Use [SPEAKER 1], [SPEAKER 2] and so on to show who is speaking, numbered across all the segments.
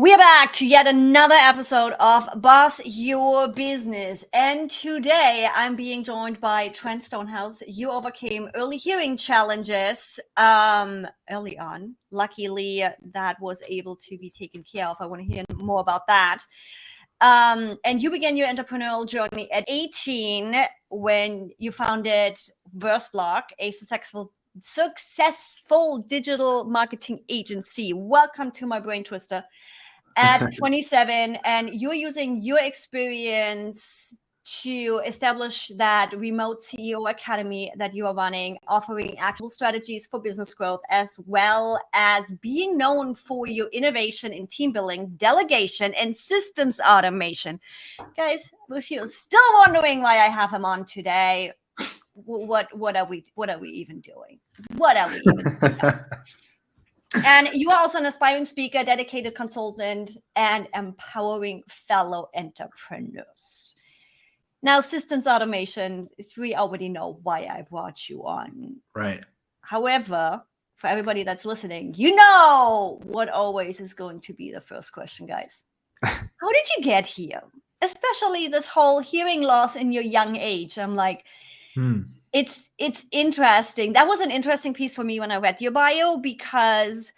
[SPEAKER 1] We're back to yet another episode of Boss Your Business. And today I'm being joined by Trent Stonehouse. You overcame early hearing challenges early on. Luckily, that was able to be taken care of. I want to hear more about that. And you began your entrepreneurial journey at 18 when you founded Verslock, a successful digital marketing agency. Welcome to my brain twister. At 27, and you're using your experience to establish that remote CEO academy that you are running, offering actual strategies for business growth, as well as being known for your innovation in team building, delegation, and systems automation. Guys, if you're still wondering why I have him on today, what are we even doing? What are we even doing? And you are also an aspiring speaker, dedicated consultant, and empowering fellow entrepreneurs. Now, systems automation, we already know why I brought you on.
[SPEAKER 2] Right.
[SPEAKER 1] However, for everybody that's listening, you know what always is going to be the first question, guys. How did you get here? Especially this whole hearing loss in your young age. I'm like, It's interesting. That was an interesting piece for me when I read your bio, because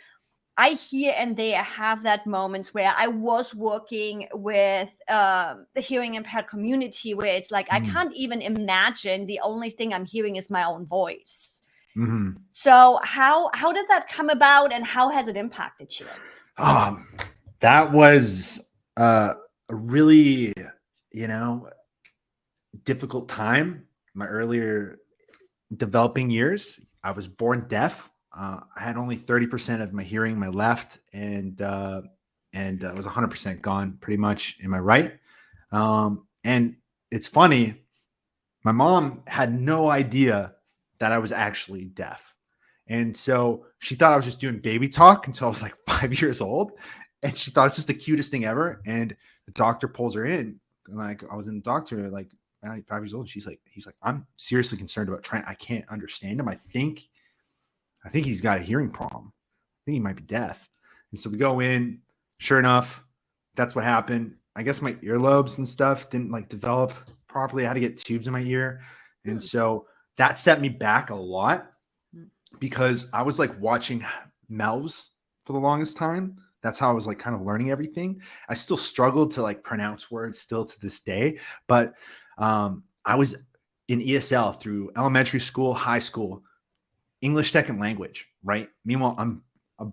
[SPEAKER 1] I here and there have that moments where I was working with the hearing impaired community where it's like, I can't even imagine the only thing I'm hearing is my own voice.
[SPEAKER 2] Mm-hmm.
[SPEAKER 1] So how did that come about, and how has it impacted you?
[SPEAKER 2] That was a really, difficult time. My earlier developing years, I was born deaf. I had only 30% of my hearing in my left, and was 100% gone pretty much in my right. And it's funny, my mom had no idea that I was actually deaf. And so she thought I was just doing baby talk until I was like 5 years old. And she thought it's just the cutest thing ever. And the doctor pulls her in. Like, I was in the doctor, like 5 years old. He's like, I'm seriously concerned about Trent. I can't understand him. I think he's got a hearing problem. I think he might be deaf. And so we go in. Sure enough, that's what happened. I guess my earlobes and stuff didn't develop properly. I had to get tubes in my ear. And so that set me back a lot, because I was watching Melvs for the longest time. That's how I was kind of learning everything. I still struggled to pronounce words still to this day, but I was in ESL through elementary school, high school, English second language, right? Meanwhile, I'm a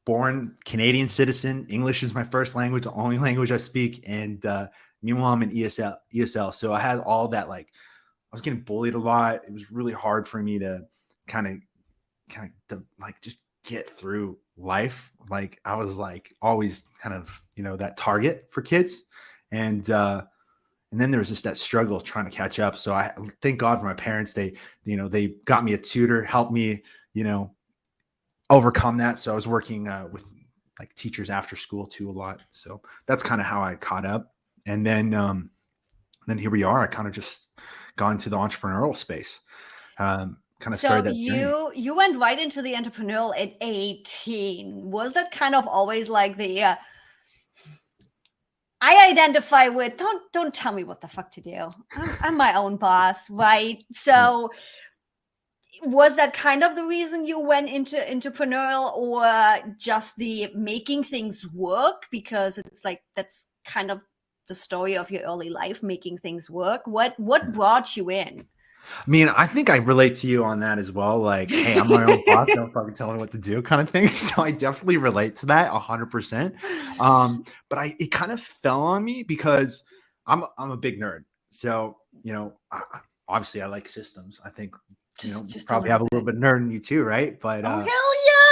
[SPEAKER 2] born Canadian citizen. English is my first language, the only language I speak. And meanwhile, I'm in ESL. So I had all that, I was getting bullied a lot. It was really hard for me to kind of just get through life. I was always kind of, that target for kids. And then there was just that struggle trying to catch up. So I thank God for my parents. They got me a tutor, helped me, overcome that. So I was working with teachers after school too a lot. So that's kind of how I caught up. And then here we are. I kind of just got into the entrepreneurial space.
[SPEAKER 1] So you went right into the entrepreneurial at 18. Was that kind of always the I identify with, don't tell me what the fuck to do. I'm my own boss, right? So was that kind of the reason you went into entrepreneurial, or just the making things work? Because it's that's kind of the story of your early life, making things work. What brought you in?
[SPEAKER 2] I mean, I think I relate to you on that as well. Hey, I'm my own boss. Don't fucking tell me what to do, kind of thing. So I definitely relate to that 100%. But it kind of fell on me because I'm a big nerd. So, obviously I like systems. I think, just probably have a little bit of nerd in you too, right? But
[SPEAKER 1] hell yeah.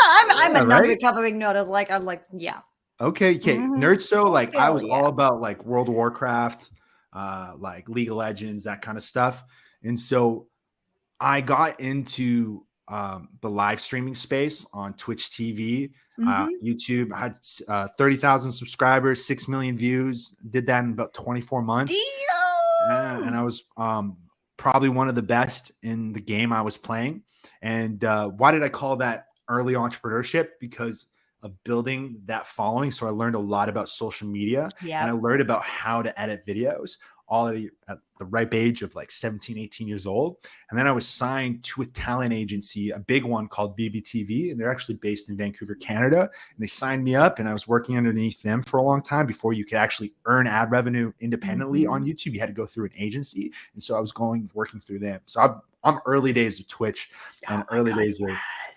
[SPEAKER 1] I'm a non-recovering nerd. I'm yeah.
[SPEAKER 2] Okay. Nerd. So I was all about World of Warcraft, League of Legends, that kind of stuff. And so I got into the live streaming space on Twitch TV, YouTube. I had 30,000 subscribers, 6 million views. Did that in about 24 months. And I was probably one of the best in the game I was playing. And why did I call that early entrepreneurship? Because of building that following. So I learned a lot about social media, and I learned about how to edit videos all at the ripe age of like 17, 18 years old. And then I was signed to a talent agency, a big one called BBTV, and they're actually based in Vancouver, Canada. And they signed me up, and I was working underneath them for a long time before you could actually earn ad revenue independently on YouTube. You had to go through an agency. And so I was working through them. So I'm early days of Twitch and early days of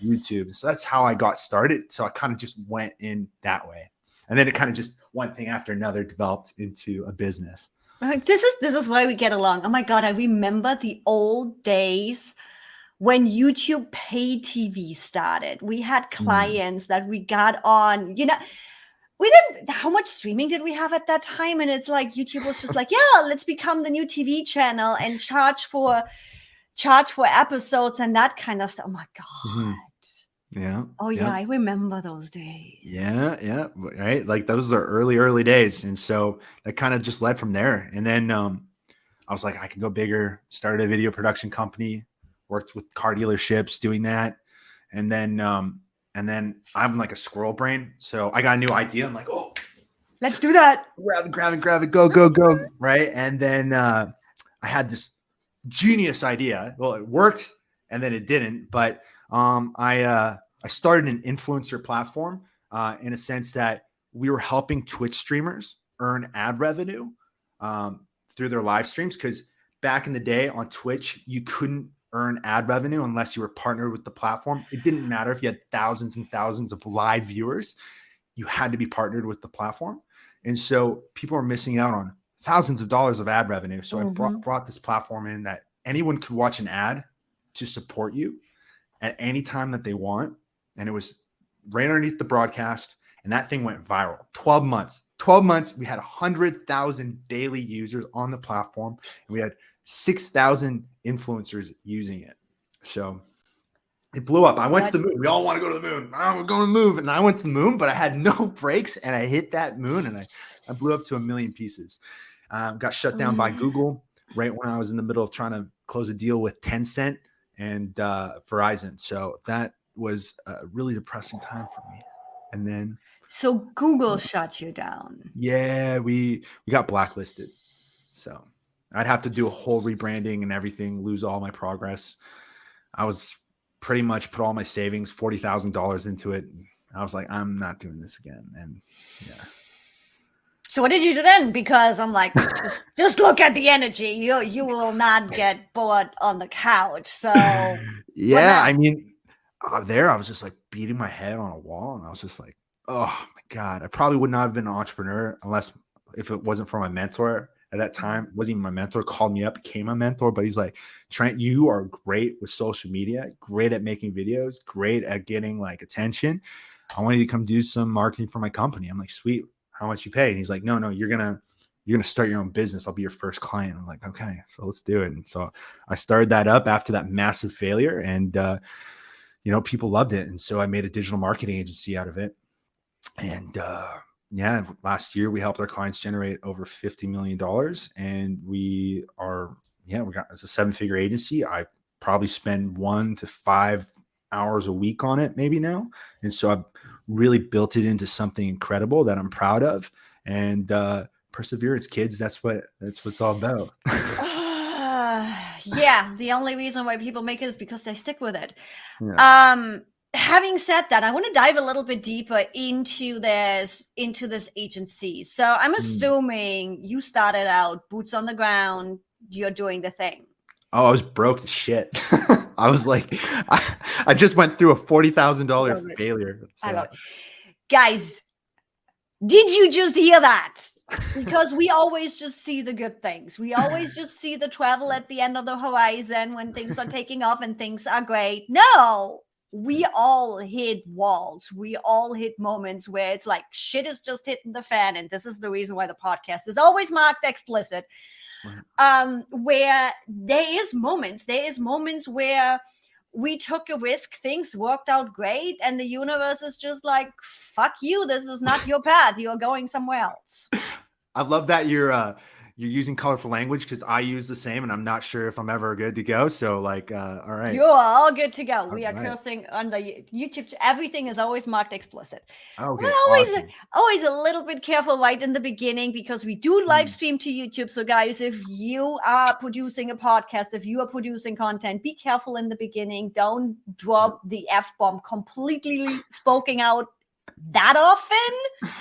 [SPEAKER 2] YouTube. So that's how I got started. So I kind of just went in that way. And then it kind of just one thing after another developed into a business.
[SPEAKER 1] This is why we get along. Oh my God, I remember the old days when YouTube pay TV started. We had clients that we got on, how much streaming did we have at that time? And it's like YouTube was just like, yeah, let's become the new TV channel and charge for episodes and that kind of stuff. Oh my God.
[SPEAKER 2] Yeah.
[SPEAKER 1] Oh yeah, I remember those days.
[SPEAKER 2] Yeah. Right. Like those are early days. And so that kind of just led from there. And then I was like, I can go bigger, started a video production company, worked with car dealerships doing that. And then I'm like a squirrel brain. So I got a new idea. I'm like, oh,
[SPEAKER 1] let's do that.
[SPEAKER 2] Grab it, go. Right. And then I had this genius idea. Well, it worked and then it didn't. But I started an influencer platform in a sense that we were helping Twitch streamers earn ad revenue through their live streams. Because back in the day on Twitch, you couldn't earn ad revenue unless you were partnered with the platform. It didn't matter if you had thousands and thousands of live viewers. You had to be partnered with the platform. And so people are missing out on thousands of dollars of ad revenue. So I brought this platform in that anyone could watch an ad to support you at any time that they want. And it was right underneath the broadcast. And that thing went viral. 12 months. We had 100,000 daily users on the platform. And we had 6,000 influencers using it. So it blew up. I went to the moon. We all want to go to the moon. We're going to the moon. And I went to the moon, but I had no brakes. And I hit that moon and I blew up to 1 million pieces. Got shut down by Google right when I was in the middle of trying to close a deal with Tencent and Verizon. So that was a really depressing time for me. And then
[SPEAKER 1] so Google shut you down.
[SPEAKER 2] Yeah, we got blacklisted. So I'd have to do a whole rebranding and everything, lose all my progress. I was pretty much put all my savings, $40,000 into it. I was like, I'm not doing this again. And yeah.
[SPEAKER 1] So what did you do then? Because I'm like, just look at the energy. You will not get bored on the couch. So
[SPEAKER 2] yeah, I mean, I was just like beating my head on a wall, and I was just like, oh my God, I probably would not have been an entrepreneur if it wasn't for my mentor at that time. It wasn't even my mentor, called me up, became my mentor, but he's like, Trent, you are great with social media, great at making videos, great at getting like attention. I want you to come do some marketing for my company. I'm like, sweet. How much you pay? And he's like, no, you're gonna start your own business. I'll be your first client. I'm like, okay, so let's do it. And so I started that up after that massive failure, and people loved it. And so I made a digital marketing agency out of it. And last year we helped our clients generate over $50 million, and it's a 7-figure agency. I probably spend 1 to 5 hours a week on it maybe now. And so I've really built it into something incredible that I'm proud of. And perseverance, kids, that's what it's all about.
[SPEAKER 1] Yeah, the only reason why people make it is because they stick with it. Yeah. Having said that, I want to dive a little bit deeper into this agency. So I'm assuming you started out boots on the ground, you're doing the thing.
[SPEAKER 2] Oh, I was broke as shit. I was like, I just went through a $40,000 failure. So.
[SPEAKER 1] I love it. Guys, did you just hear that? Because we always just see the good things. We always just see the travel at the end of the horizon when things are taking off and things are great. No, we all hit walls. We all hit moments where it's like shit is just hitting the fan. And this is the reason why the podcast is always marked explicit. Where there is moments where we took a risk, things worked out great, and the universe is just like, fuck you, this is not your path, you're going somewhere else.
[SPEAKER 2] I love that you're you're using colorful language because I use the same, and I'm not sure if I'm ever good to go. So like, all right.
[SPEAKER 1] You are all good to go. We
[SPEAKER 2] All
[SPEAKER 1] are
[SPEAKER 2] right.
[SPEAKER 1] cursing on the YouTube. Everything is always marked explicit.
[SPEAKER 2] Okay.
[SPEAKER 1] We're
[SPEAKER 2] Awesome.
[SPEAKER 1] always a little bit careful right in the beginning because we do live stream to YouTube. So guys, if you are producing a podcast, if you are producing content, be careful in the beginning. Don't drop the F-bomb completely spoken out that often.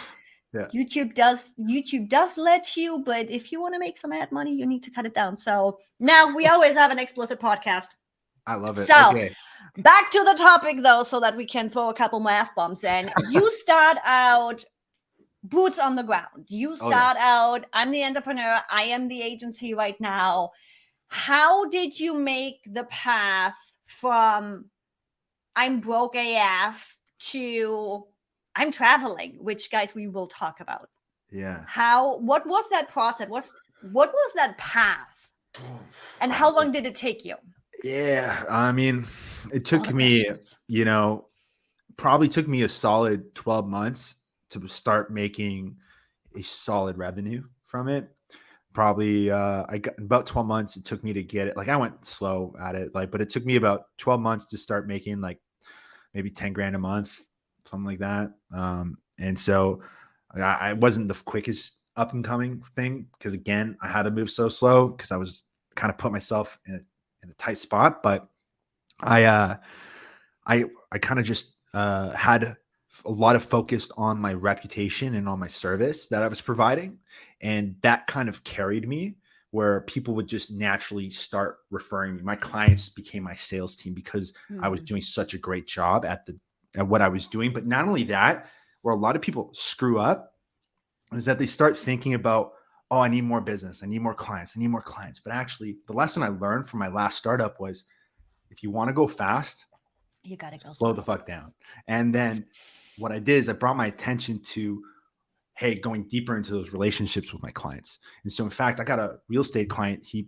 [SPEAKER 2] Yeah.
[SPEAKER 1] YouTube does let you, but if you want to make some ad money, you need to cut it down. So now we always have an explicit podcast.
[SPEAKER 2] I love it.
[SPEAKER 1] So
[SPEAKER 2] okay.
[SPEAKER 1] Back to the topic though, so that we can throw a couple more F-bombs in. You start out boots on the ground. You start out, I'm the entrepreneur, I am the agency right now. How did you make the path from I'm broke AF to I'm traveling, which guys we will talk about.
[SPEAKER 2] Yeah.
[SPEAKER 1] What was that process? What was that path? And how long did it take you?
[SPEAKER 2] Yeah. I mean, it took me, probably took me a solid 12 months to start making a solid revenue from it. Probably I got about 12 months it took me to get it. Like I went slow at it, but it took me about 12 months to start making like maybe 10 grand a month, something like that. And so I wasn't the quickest up and coming thing because again, I had to move so slow because I was kind of put myself in a tight spot. But I kind of just had a lot of focus on my reputation and on my service that I was providing. And that kind of carried me where people would just naturally start referring me. My clients became my sales team because I was doing such a great job at what I was doing. But not only that, where a lot of people screw up is that they start thinking about, oh, I need more business. I need more clients. I need more clients. But actually the lesson I learned from my last startup was if you want to go fast,
[SPEAKER 1] you got to go
[SPEAKER 2] slow the fuck down. And then what I did is I brought my attention to, hey, going deeper into those relationships with my clients. And so in fact, I got a real estate client. He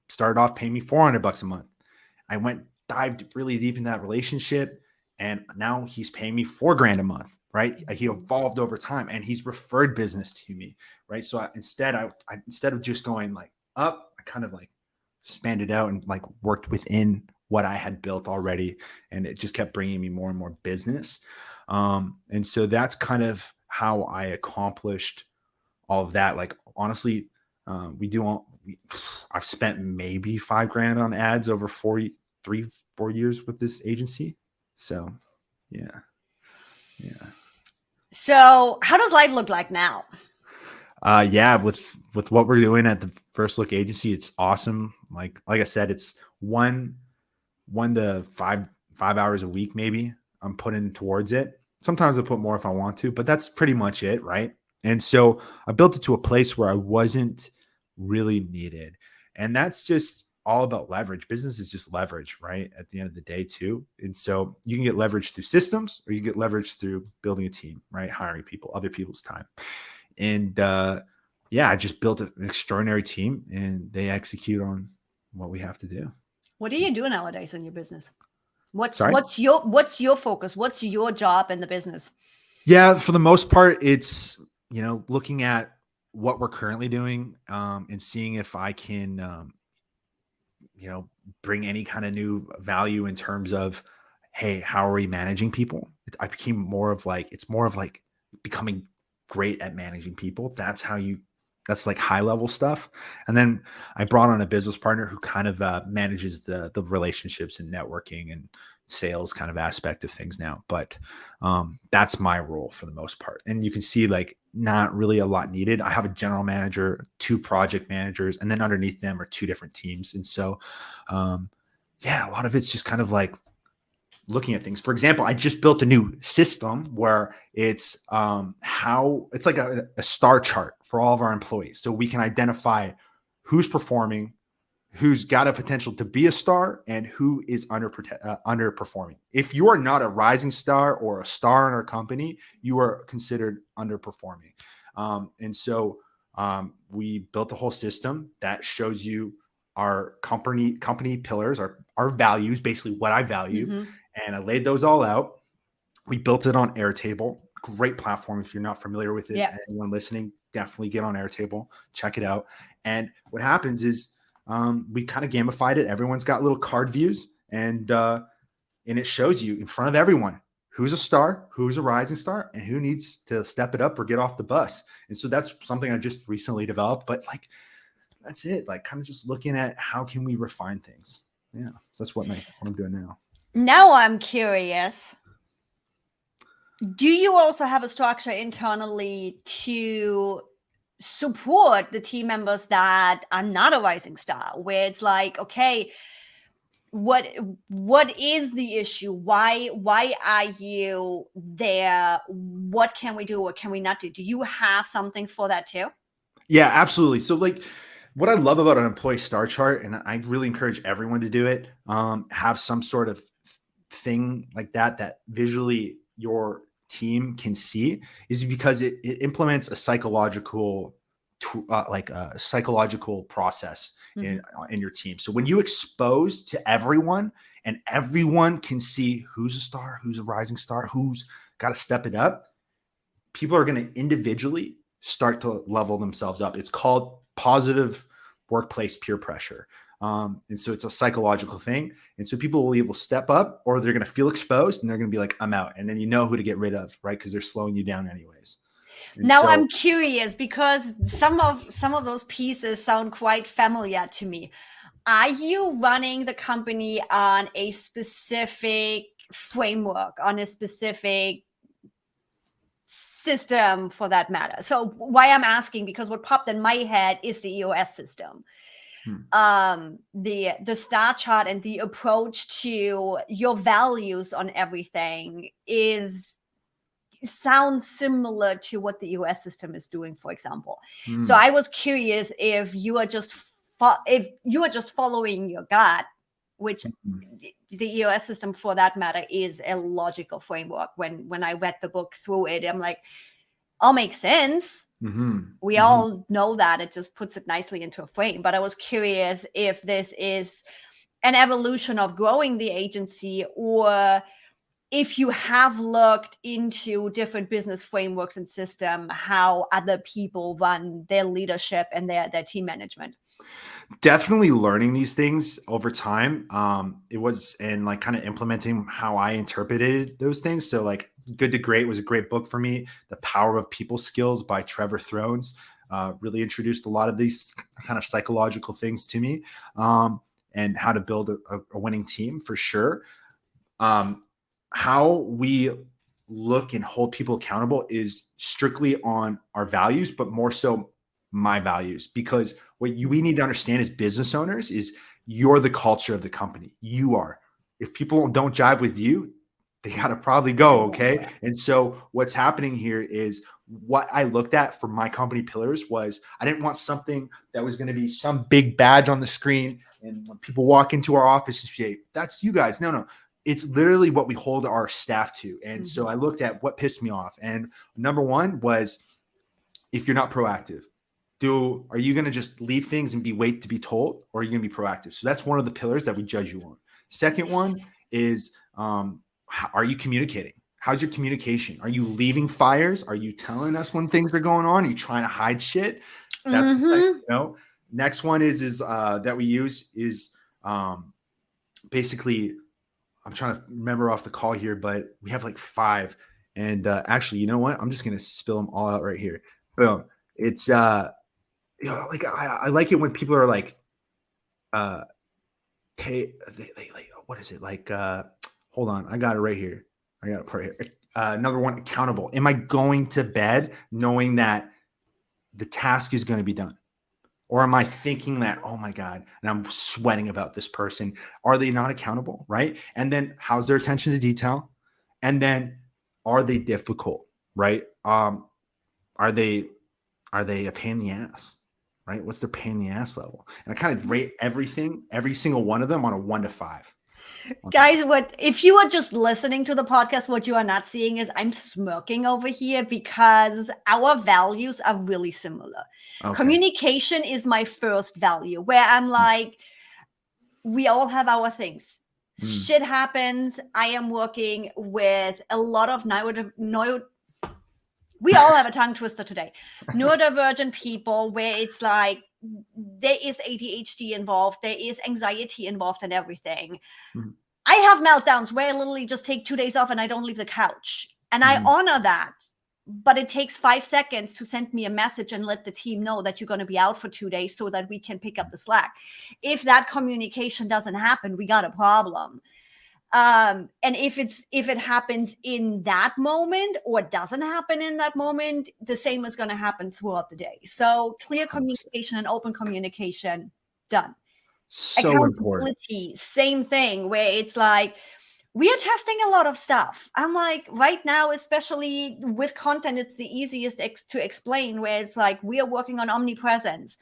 [SPEAKER 2] started off paying me $400 a month. I dived really deep in that relationship. And now he's paying me $4,000 a month, right? He evolved over time and he's referred business to me, right? So instead of just going like up, I kind of like spanned it out and like worked within what I had built already. And it just kept bringing me more and more business. And so that's kind of how I accomplished all of that. Like, honestly, I've spent maybe $5,000 on ads over 4 years with this agency. So yeah.
[SPEAKER 1] So how does life look like now?
[SPEAKER 2] Yeah, with what we're doing at the First Look Agency, it's awesome. Like I said, it's 1 to 5 hours a week, maybe I'm putting towards it. Sometimes I put more if I want to, but that's pretty much it. Right. And so I built it to a place where I wasn't really needed. And that's just all about leverage. Business is just leverage, right? At the end of the day too. And so you can get leverage through systems or you get leverage through building a team, right? Hiring people, other people's time. And yeah, I just built an extraordinary team and they execute on what we have to do.
[SPEAKER 1] What do you do nowadays in your business? What's your focus? What's your job in the business?
[SPEAKER 2] Yeah, for the most part, it's, looking at what we're currently doing and seeing if I can, bring any kind of new value in terms of, hey, how are we managing people? I became it's more of like becoming great at managing people. That's like high level stuff. And then I brought on a business partner who kind of manages the relationships and networking and sales kind of aspect of things now. But that's my role for the most part. And you can see like not really a lot needed. I have a general manager, 2 project managers, and then underneath them are 2 different teams. And so, yeah, a lot of it's just kind of like looking at things. For example, I just built a new system where it's it's like a star chart for all of our employees. So we can identify who's performing, who's got a potential to be a star, and who is underperforming. If you are not a rising star or a star in our company, you are considered underperforming. And so we built a whole system that shows you our company pillars, our values, basically what I value. And I laid those all out. We built it on Airtable, great platform. If you're not familiar with it, anyone listening, definitely get on Airtable, check it out. And what happens is we kind of gamified it. Everyone's got little card views, and it shows you in front of everyone who's a star, who's a rising star, and who needs to step it up or get off the bus. And so that's something I just recently developed, but like, that's it. Like kind of just looking at how can we refine things. Yeah. So that's what I'm doing now.
[SPEAKER 1] Now I'm curious. Do you also have a structure internally to support the team members that are not a rising star, where it's like, okay, what is the issue? Why are you there? What can we do? What can we not do? Do you have something for that too?
[SPEAKER 2] Yeah, absolutely. So like what I love about an employee star chart, and I really encourage everyone to do it, have some sort of thing like that visually your team can see, is because it implements a psychological process in your team. So when you expose to everyone and everyone can see who's a star, who's a rising star, who's got to step it up, people are going to individually start to level themselves up. It's called positive workplace peer pressure. And so it's a psychological thing. And so people will either step up or they're going to feel exposed and they're going to be like, I'm out. And then you know who to get rid of, right? Because they're slowing you down anyways. And
[SPEAKER 1] now I'm curious because some of those pieces sound quite familiar to me. Are you running the company on a specific framework, on a specific system for that matter? So why I'm asking, because what popped in my head is the EOS system. The star chart and the approach to your values on everything sounds similar to what the EOS system is doing, for example. So I was curious if you are just following your gut, which the EOS system for that matter is a logical framework. When I read the book through it, I'm like, all makes sense. We all know that. It just puts it nicely into a frame. But I was curious if this is an evolution of growing the agency, or if you have looked into different business frameworks and system, how other people run their leadership and their team management.
[SPEAKER 2] Definitely learning these things over time. It was, and like kind of implementing how I interpreted those things. So like Good to Great was a great book for me. The Power of People Skills by Trevor Thrones really introduced a lot of these kind of psychological things to me, and how to build a winning team for sure. How we look and hold people accountable is strictly on our values, but more so my values, because what we need to understand as business owners is you're the culture of the company. You are. If people don't jive with you, they got to probably go. Okay. And so what's happening here is what I looked at for my company pillars was I didn't want something that was going to be some big badge on the screen. And when people walk into our office and say, that's you guys. No. It's literally what we hold our staff to. And so I looked at what pissed me off. And number one was, if you're not proactive, are you going to just leave things and wait to be told, or are you going to be proactive? So that's one of the pillars that we judge you on. Second one is, are you communicating? How's your communication? Are you leaving fires? Are you telling us when things are going on? Are you trying to hide shit? That's Next one is that we use is basically, I'm trying to remember off the call here, but we have like 5. And actually, you know what? I'm just going to spill them all out right here. Boom. It's like I like it when people are like, hey, what is it? Like, hold on. I got it right here. I got it right here. Number 1, accountable. Am I going to bed knowing that the task is going to be done? Or am I thinking that, oh my God, and I'm sweating about this person? Are they not accountable? Right. And then how's their attention to detail? And then are they difficult? Right. Are they a pain in the ass? Right. What's their pain in the ass level? And I kind of rate every single one of them on a 1 to 5.
[SPEAKER 1] Guys, if you are just listening to the podcast, what you are not seeing is I'm smirking over here because our values are really similar. Okay. Communication is my first value, where I'm like, we all have our things. Shit happens. I am working with a lot of We all have a tongue twister today. Neurodivergent people, where it's like there is ADHD involved, there is anxiety involved in everything.
[SPEAKER 2] Mhm.
[SPEAKER 1] I have meltdowns where I literally just take 2 days off and I don't leave the couch. And I honor that. But it takes 5 seconds to send me a message and let the team know that you're going to be out for 2 days so that we can pick up the slack. If that communication doesn't happen, we got a problem. And if it happens in that moment or doesn't happen in that moment, the same is going to happen throughout the day. So clear communication and open communication, done.
[SPEAKER 2] So important.
[SPEAKER 1] Accountability, same thing, where it's like, we are testing a lot of stuff. I'm like, right now, especially with content, it's the easiest to explain, where it's like, we are working on omnipresence.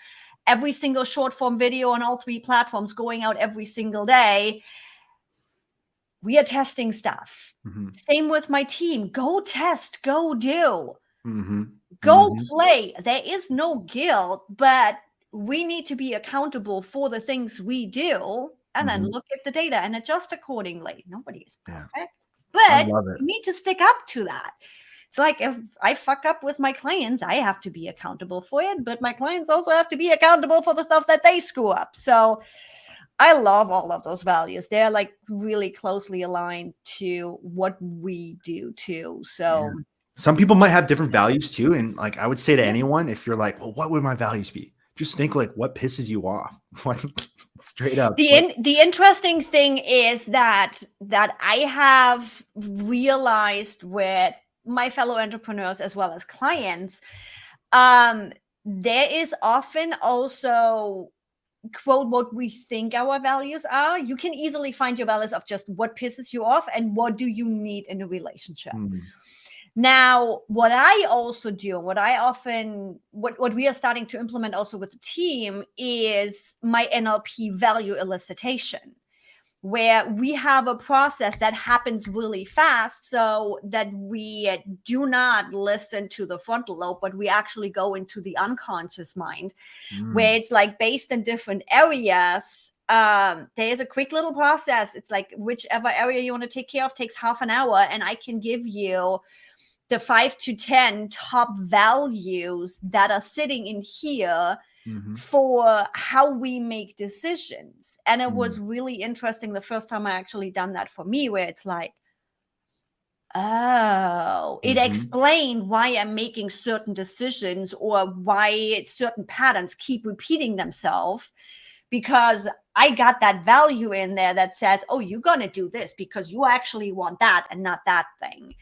[SPEAKER 1] Every single short form video on all 3 platforms going out every single day. We are testing stuff. Same with my team. Go test, go do, go play. There is no guilt, but we need to be accountable for the things we do. And then look at the data and adjust accordingly. Nobody is perfect, but you need to stick up to that. It's like, if I fuck up with my clients, I have to be accountable for it, but my clients also have to be accountable for the stuff that they screw up. So I love all of those values. They're like really closely aligned to what we do too. So
[SPEAKER 2] some people might have different values too. And like, I would say to anyone, if you're like, well, what would my values be? Just think like, what pisses you off? Straight up.
[SPEAKER 1] The interesting thing is that I have realized with my fellow entrepreneurs as well as clients, there is often also, quote, what we think our values are. You can easily find your values of just what pisses you off and what do you need in a relationship. Now, what I also do, what we are starting to implement also with the team is my NLP value elicitation, where we have a process that happens really fast so that we do not listen to the frontal lobe, but we actually go into the unconscious mind, where it's like based in different areas. There's a quick little process. It's like whichever area you want to take care of takes half an hour, and I can give you the 5 to 10 top values that are sitting in here for how we make decisions. And it was really interesting the first time I actually done that for me, where it's like, oh, it explained why I'm making certain decisions or why certain patterns keep repeating themselves, because I got that value in there that says, oh, you're going to do this because you actually want that and not that thing.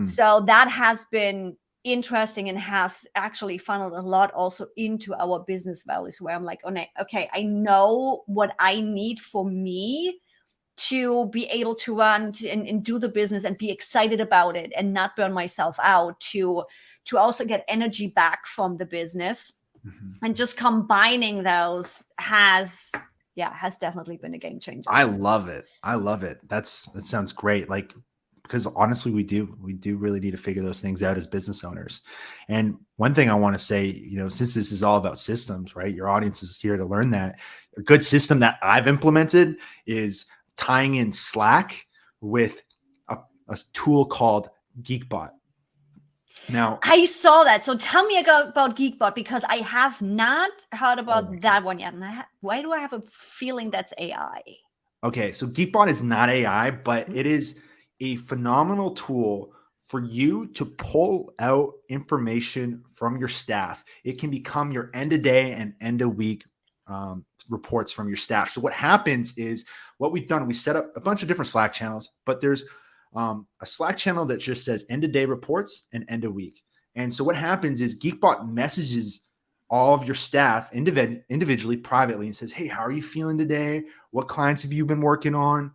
[SPEAKER 1] So that has been interesting and has actually funneled a lot also into our business values, where I'm like, okay, I know what I need for me to be able to run and do the business and be excited about it and not burn myself out, to also get energy back from the business. And just combining those has definitely been a game changer.
[SPEAKER 2] I love it. That sounds great. Like, because honestly, we do really need to figure those things out as business owners. And one thing I want to say, since this is all about systems, right? Your audience is here to learn that. A good system that I've implemented is tying in Slack with a tool called Geekbot. Now,
[SPEAKER 1] I saw that. So tell me about Geekbot, because I have not heard about that one yet. And why do I have a feeling that's AI?
[SPEAKER 2] Okay, so Geekbot is not AI, but it is a phenomenal tool for you to pull out information from your staff. It can become your end of day and end of week reports from your staff. So what happens is, what we've done, we set up a bunch of different Slack channels, but there's a Slack channel that just says end of day reports and end of week. And so what happens is Geekbot messages all of your staff individually, privately, and says, hey, how are you feeling today? What clients have you been working on?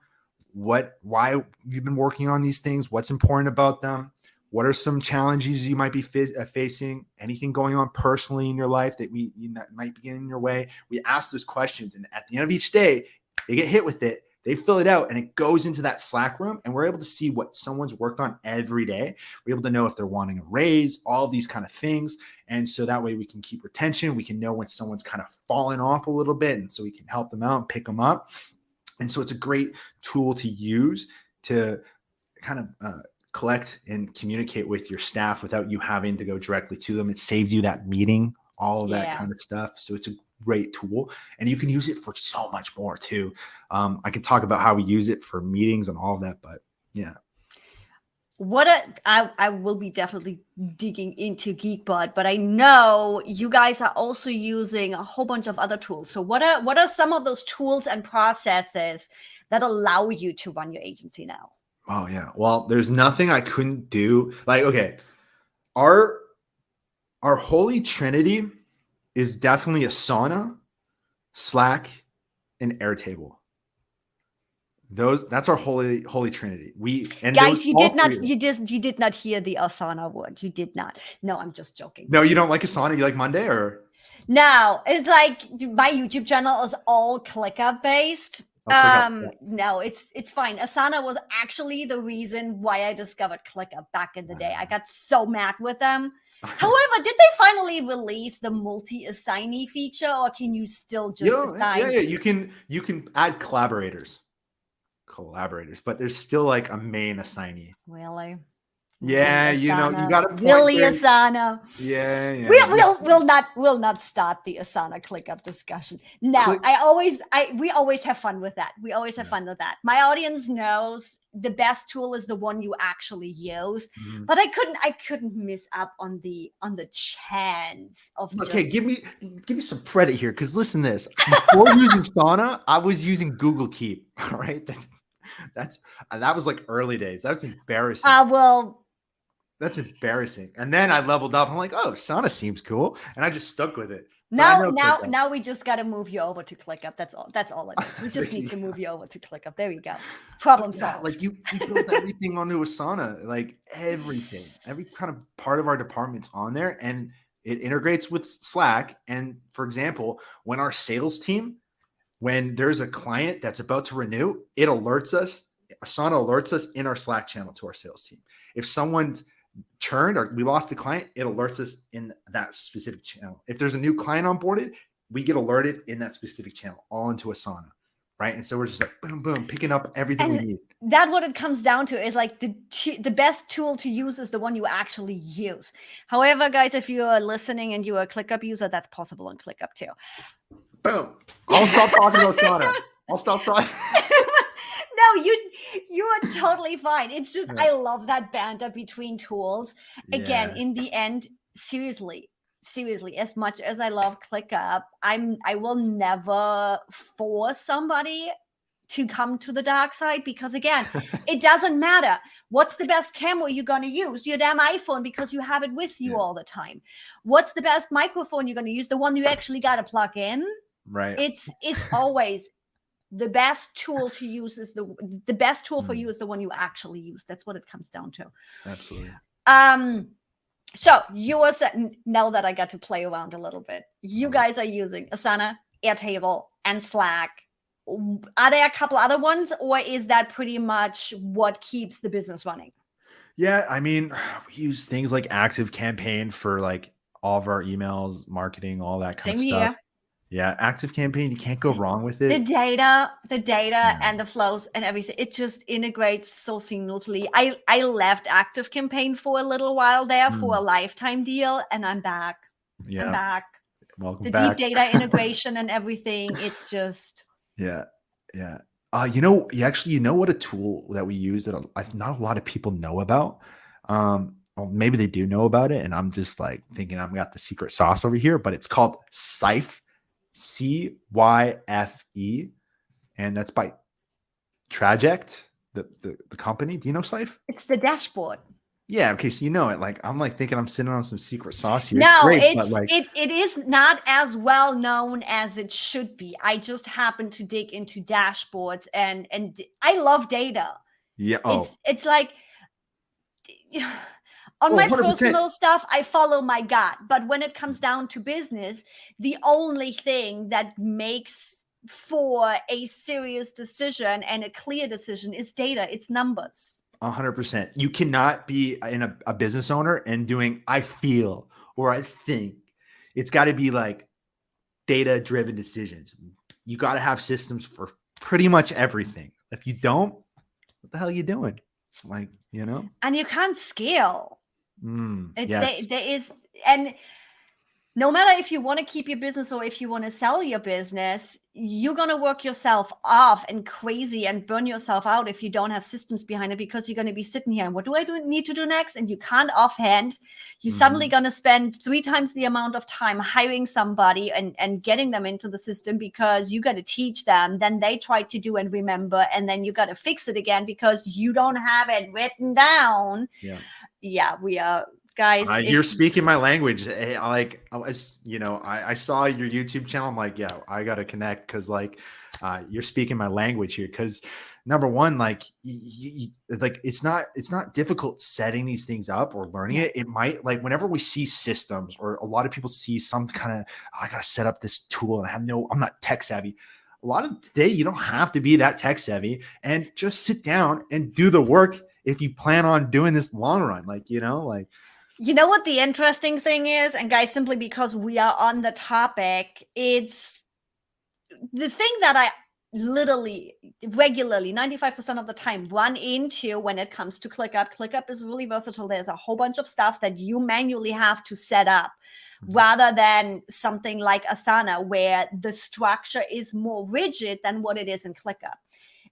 [SPEAKER 2] Why you've been working on these things? What's important about them? What are some challenges you might be facing? Anything going on personally in your life that might be getting in your way? We ask those questions, and at the end of each day, they get hit with it. They fill it out, and it goes into that Slack room, and we're able to see what someone's worked on every day. We're able to know if they're wanting a raise, all these kind of things. And so that way we can keep retention. We can know when someone's kind of fallen off a little bit, and so we can help them out and pick them up. And so it's a great tool to use to kind of collect and communicate with your staff without you having to go directly to them. It saves you that meeting, all of that kind of stuff. So it's a great tool, and you can use it for so much more too. I can talk about how we use it for meetings and all of that, but yeah.
[SPEAKER 1] I will be definitely digging into Geekbot, but I know you guys are also using a whole bunch of other tools. So what are some of those tools and processes that allow you to run your agency now?
[SPEAKER 2] Oh yeah. Well, there's nothing I couldn't do. Like, okay, our holy trinity is definitely Asana, Slack, and Airtable. That's our holy trinity.
[SPEAKER 1] Guys, you did not hear the Asana word. You did not. No, I'm just joking.
[SPEAKER 2] No, you don't like Asana? You like Monday or?
[SPEAKER 1] No, it's like my YouTube channel is all ClickUp based. No, it's fine. Asana was actually the reason why I discovered ClickUp back in the day. I got so mad with them. However, did they finally release the multi-assignee feature, or can you still just assign?
[SPEAKER 2] Yeah. You can add collaborators, but there's still like a main assignee.
[SPEAKER 1] Really?
[SPEAKER 2] Yeah,
[SPEAKER 1] Asana.
[SPEAKER 2] you know, you got to
[SPEAKER 1] really Asana.
[SPEAKER 2] Yeah.
[SPEAKER 1] We'll not start the Asana ClickUp discussion. No, we always have fun with that. We always have fun with that. My audience knows the best tool is the one you actually use, but I couldn't miss up on the chance of.
[SPEAKER 2] Okay, give me some credit here, because listen to this. Before using Asana, I was using Google Keep. All right, that was like early days. That's embarrassing. That's embarrassing. And then I leveled up. I'm like, oh, Asana seems cool, and I just stuck with it.
[SPEAKER 1] Now we just got to move you over to ClickUp. That's all it is. We just need to move you over to ClickUp. There we go. Problem solved.
[SPEAKER 2] Like you built everything onto Asana, like everything, every kind of part of our department's on there, and it integrates with Slack. And for example, when our sales team, when there's a client that's about to renew, it alerts us. Asana alerts us in our Slack channel to our sales team. If someone's churned or we lost a client, it alerts us in that specific channel. If there's a new client onboarded, we get alerted in that specific channel, all into Asana, right? And so we're just like boom, boom, picking up everything we need.
[SPEAKER 1] That's what it comes down to, is like the best tool to use is the one you actually use. However, guys, if you are listening and you are a ClickUp user, that's possible on ClickUp too.
[SPEAKER 2] Boom. I'll stop talking about Asana. I'll stop talking.
[SPEAKER 1] No, you are totally fine. It's just, I love that banter between tools. Again, in the end, seriously, as much as I love ClickUp, I will never force somebody to come to the dark side, because again, it doesn't matter. What's the best camera you're going to use? Your damn iPhone, because you have it with you all the time. What's the best microphone you're going to use? The one you actually got to plug in.
[SPEAKER 2] Right.
[SPEAKER 1] It's always the best tool to use is the best tool for you is the one you actually use. That's what it comes down to.
[SPEAKER 2] Absolutely.
[SPEAKER 1] So you were saying, now that I got to play around a little bit, you guys are using Asana, Airtable, and Slack. Are there a couple other ones, or is that pretty much what keeps the business running?
[SPEAKER 2] Yeah, I mean, we use things like Active Campaign for like all of our emails, marketing, all that kind of stuff. Yeah, Active Campaign, you can't go wrong with it.
[SPEAKER 1] The data and the flows and everything, it just integrates so seamlessly. I left Active Campaign for a little while there for a lifetime deal, and I'm back.
[SPEAKER 2] Yeah.
[SPEAKER 1] I'm back.
[SPEAKER 2] Welcome
[SPEAKER 1] the
[SPEAKER 2] back.
[SPEAKER 1] Deep data integration and everything, it's just.
[SPEAKER 2] Yeah. You know what a tool that we use that not a lot of people know about? Well, maybe they do know about it, and I'm just like thinking I've got the secret sauce over here, but it's called Cyphe. Cyphe, and that's by Traject, the company. Do you know Cyphe?
[SPEAKER 1] It's the dashboard.
[SPEAKER 2] Yeah, okay, so you know it. Like I'm like thinking I'm sitting on some secret sauce here.
[SPEAKER 1] No,
[SPEAKER 2] it
[SPEAKER 1] is not as well known as it should be. I just happen to dig into dashboards, and I love data.
[SPEAKER 2] Yeah,
[SPEAKER 1] it's like. On my 100%. Personal stuff, I follow my gut. But when it comes down to business, the only thing that makes for a serious decision and a clear decision is data. It's numbers.
[SPEAKER 2] 100%. You cannot be a business owner and doing I feel or I think. It's got to be like data-driven decisions. You got to have systems for pretty much everything. If you don't, what the hell are you doing? Like,
[SPEAKER 1] And you can't scale.
[SPEAKER 2] Yes.
[SPEAKER 1] There is, and no matter if you want to keep your business or if you want to sell your business, you're going to work yourself off and crazy and burn yourself out if you don't have systems behind it, because you're going to be sitting here and what do I need to do next? And you can't offhand. You're suddenly going to spend 3 times the amount of time hiring somebody and getting them into the system, because you got to teach them. Then they try to do and remember, and then you got to fix it again because you don't have it written down. Yeah, we are. Guys,
[SPEAKER 2] you're speaking my language. Like, I saw your YouTube channel. I'm like, yeah, I got to connect, because like, you're speaking my language here. Because number one, like, like it's not difficult setting these things up or learning it. It might, like, whenever we see systems, or a lot of people see some kind of, I got to set up this tool and I'm not tech savvy. A lot of today, you don't have to be that tech savvy, and just sit down and do the work if you plan on doing this long run. Like, like.
[SPEAKER 1] You know what the interesting thing is? And guys, simply because we are on the topic, it's the thing that I literally regularly 95% of the time run into when it comes to ClickUp. ClickUp is really versatile. There's a whole bunch of stuff that you manually have to set up, rather than something like Asana, where the structure is more rigid than what it is in ClickUp.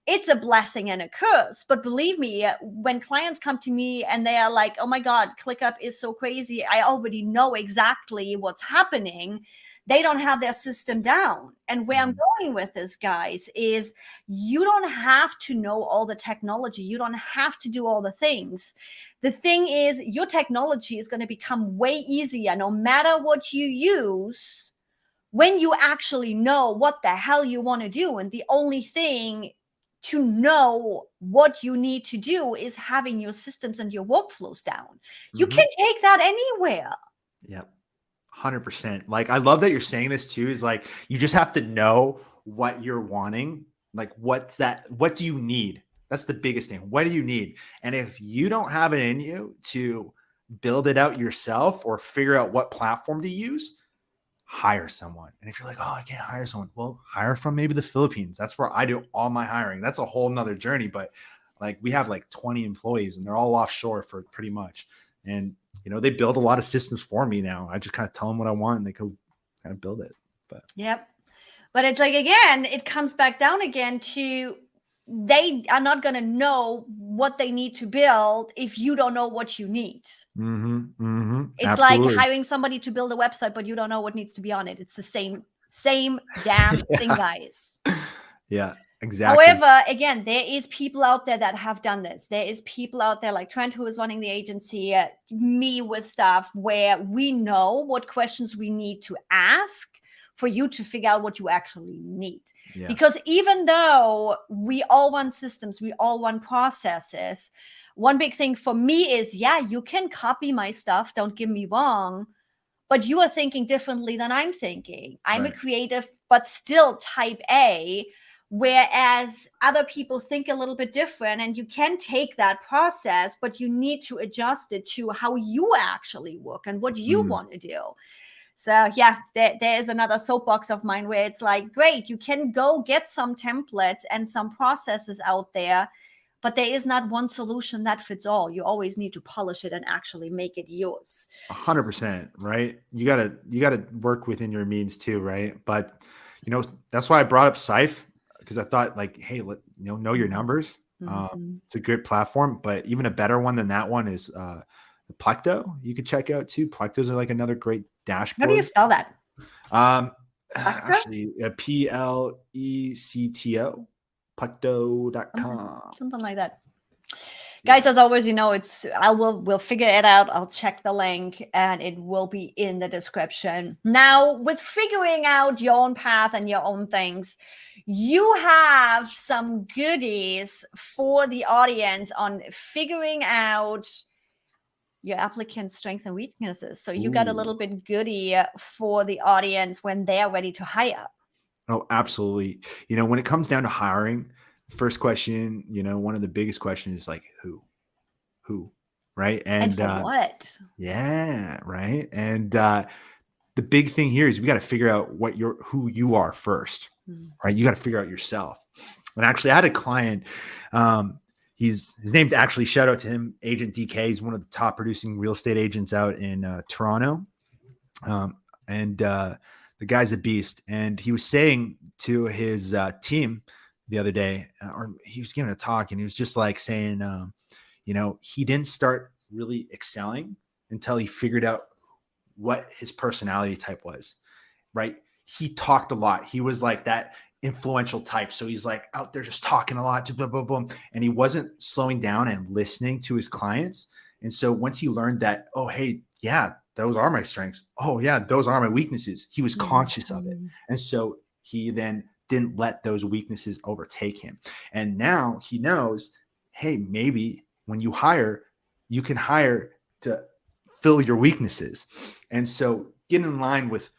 [SPEAKER 1] It's a blessing and a curse. But believe me, when clients come to me and they are like, oh my God, ClickUp is so crazy, I already know exactly what's happening. They don't have their system down. And where I'm going with this, guys, is you don't have to know all the technology. You don't have to do all the things. The thing is, your technology is going to become way easier no matter what you use, when you actually know what the hell you want to do. And the only thing to know what you need to do is having your systems and your workflows down. You can take that anywhere.
[SPEAKER 2] Yep. 100%. Like, I love that you're saying this too, is like, you just have to know what you're wanting. Like, what do you need? That's the biggest thing. What do you need? And if you don't have it in you to build it out yourself or figure out what platform to use, hire someone. And if you're like, oh, I can't hire someone, well, hire from maybe the Philippines. That's where I do all my hiring. That's a whole nother journey. But like, we have like 20 employees and they're all offshore for pretty much. And, they build a lot of systems for me now. I just kind of tell them what I want and they go kind of build it. But
[SPEAKER 1] But it's like, again, it comes back down again to, they are not going to know what they need to build if you don't know what you need. It's
[SPEAKER 2] Absolutely.
[SPEAKER 1] like hiring somebody to build a website, but you don't know what needs to be on it. It's the same damn thing, guys.
[SPEAKER 2] Yeah, exactly.
[SPEAKER 1] However, again, there is people out there that have done this. There is people out there like Trent, who is running the agency, me with stuff where we know what questions we need to ask for you to figure out what you actually need. Because even though we all want systems, we all want processes, one big thing for me is, you can copy my stuff, don't get me wrong, but you are thinking differently than I'm thinking. I'm a creative, but still type A, whereas other people think a little bit different, and you can take that process, but you need to adjust it to how you actually work and what you want to do. So there is another soapbox of mine where it's like, great, you can go get some templates and some processes out there, but there is not one solution that fits all. You always need to polish it and actually make it yours.
[SPEAKER 2] 100%, right? You gotta work within your means too, right? But that's why I brought up Sife, because I thought, like, hey, know your numbers. It's a good platform, but even a better one than that one is Plecto. You could check out too. Plectos are like another great dashboard.
[SPEAKER 1] How do you spell that?
[SPEAKER 2] Actually, Plecto, Plecto.com.
[SPEAKER 1] Something like that. Guys, as always, we'll figure it out. I'll check the link and it will be in the description. Now, with figuring out your own path and your own things, you have some goodies for the audience on figuring out your applicant's strengths and weaknesses. So you got a little bit goodie for the audience when they are ready to hire.
[SPEAKER 2] Oh, absolutely. When it comes down to hiring, first question, one of the biggest questions is like, who, right?
[SPEAKER 1] And for what?
[SPEAKER 2] Yeah, right. And the big thing here is we got to figure out who you are first, right? You got to figure out yourself. And actually, I had a client, his name's actually, shout out to him, Agent DK. He's one of the top producing real estate agents out in Toronto. The guy's a beast. And he was saying to his team the other day, or he was giving a talk, and he was just like saying, he didn't start really excelling until he figured out what his personality type was, right? He talked a lot. He was like that influential type. So he's like out there just talking a lot, blah, blah, blah, and he wasn't slowing down and listening to his clients. And so once he learned that, oh, hey, yeah, those are my strengths. Oh yeah, those are my weaknesses. He was conscious of it. And so he then didn't let those weaknesses overtake him. And now he knows, hey, maybe when you hire, you can hire to fill your weaknesses. And so get in line with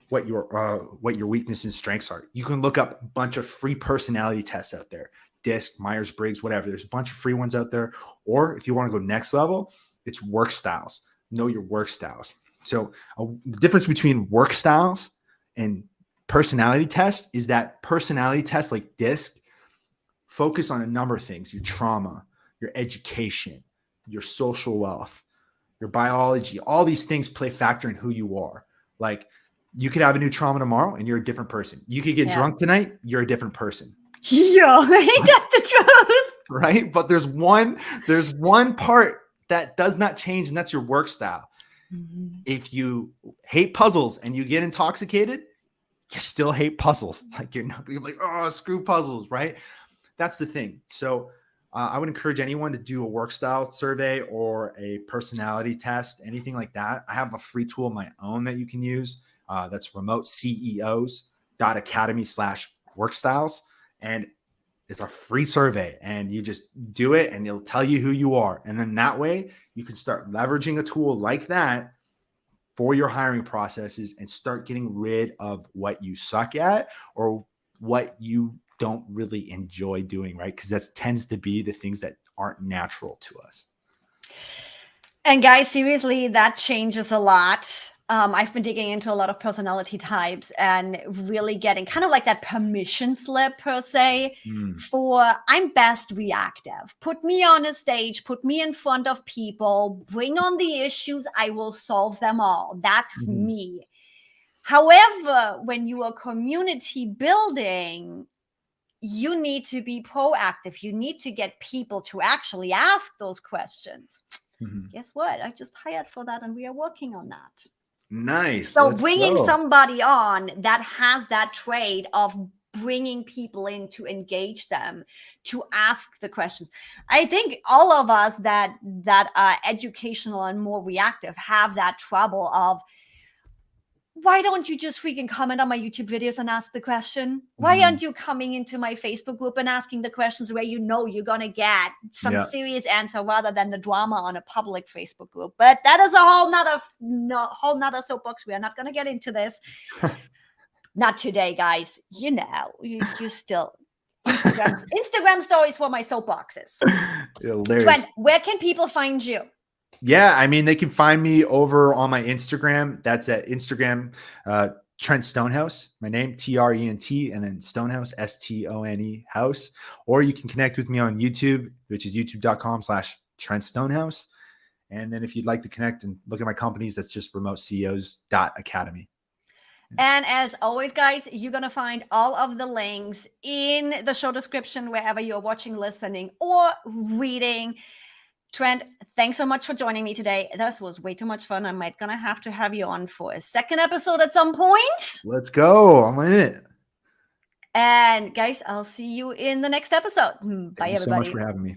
[SPEAKER 2] what your weaknesses and strengths are. You can look up a bunch of free personality tests out there, DISC, Myers-Briggs, whatever. There's a bunch of free ones out there. Or if you want to go next level, it's work styles. Know your work styles. So the difference between work styles and personality tests is that personality tests like DISC focus on a number of things: your trauma, your education, your social wealth, your biology. All these things play factor in who you are. Like, you could have a new trauma tomorrow and you're a different person. You could get drunk tonight, you're a different person.
[SPEAKER 1] Yeah, ain't that the truth?
[SPEAKER 2] Right? But there's one part that does not change, and that's your work style. Mm-hmm. If you hate puzzles and you get intoxicated, you still hate puzzles. Like, you're like, oh, screw puzzles, right? That's the thing. So I would encourage anyone to do a work style survey or a personality test, anything like that. I have a free tool of my own that you can use. That's remoteCEOs.academy/workstyles. And it's a free survey, and you just do it and it'll tell you who you are. And then that way you can start leveraging a tool like that for your hiring processes and start getting rid of what you suck at or what you don't really enjoy doing, right? Because that tends to be the things that aren't natural to us.
[SPEAKER 1] And guys, seriously, that changes a lot. I've been digging into a lot of personality types and really getting kind of like that permission slip per se for I'm best reactive. Put me on a stage, put me in front of people, bring on the issues. I will solve them all. That's me. However, when you are community building, you need to be proactive. You need to get people to actually ask those questions. Guess what? I just hired for that and we are working on that.
[SPEAKER 2] Nice.
[SPEAKER 1] So bringing somebody on that has that trait of bringing people in to engage them, to ask the questions. I think all of us that are educational and more reactive have that trouble of, why don't you just freaking comment on my YouTube videos and ask the question? Why aren't you coming into my Facebook group and asking the questions where you know you're going to get some serious answer rather than the drama on a public Facebook group? But that is a whole nother soapbox. We are not going to get into this. Not today, guys. You know, you still Instagram stories for my soapboxes. Trent, where can people find you?
[SPEAKER 2] Yeah, I mean, they can find me over on my Instagram. That's at Instagram, Trent Stonehouse, my name, Trent, and then Stonehouse, Stone house. Or you can connect with me on YouTube, which is youtube.com/Trent Stonehouse. And then if you'd like to connect and look at my companies, that's just remoteCEOs.academy.
[SPEAKER 1] And as always, guys, you're going to find all of the links in the show description, wherever you're watching, listening, or reading. Trent, thanks so much for joining me today. This was way too much fun. I might gonna have to have you on for a second episode at some point.
[SPEAKER 2] Let's go. I'm in it.
[SPEAKER 1] And guys, I'll see you in the next episode. Bye, everybody.
[SPEAKER 2] Thank you so much for having me.